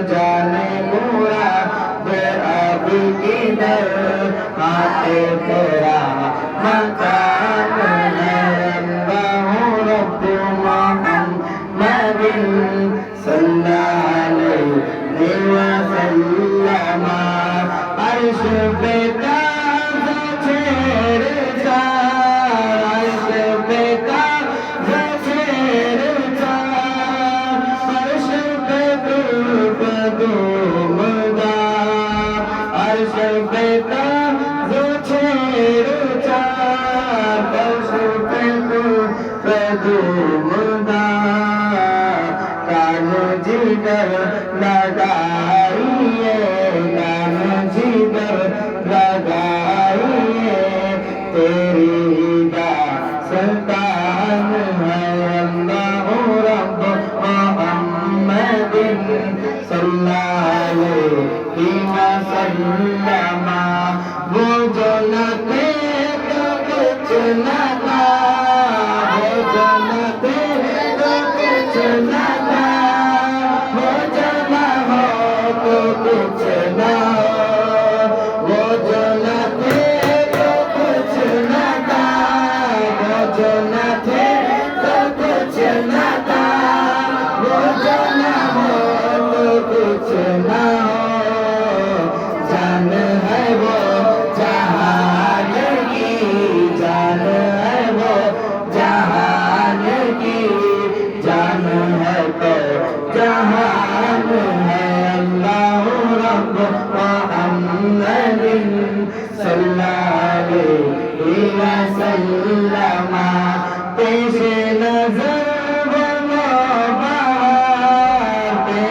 जाने पूरा वे अब किधर आते तेरा मकान है अल्लाह रब्बु मुहम्मदिन सल्लल्लाहु अलैहि वसल्लम अर्श पे ताज़ छेड़ता अर्श पे ताज़ छेड़ता अर्श पे दुमदा अर्श पे ताज़ छेड़ता अर्श पे दुमदा कान जिगर लगाइए कान जिगर लगाइए तेरी दास्तान है अल्लाह रब्ब मुहम्मदिन सल्लल्लाहु अलैहि वसल्लम वो जो न थे तो कुछ न था वो जो न थे तो कुछ न था वो जो न हो तो कुछ न हो वो जो न थे तो कुछ न था वो जो न थे तो कुछ न था वो जो न हो तो कुछ न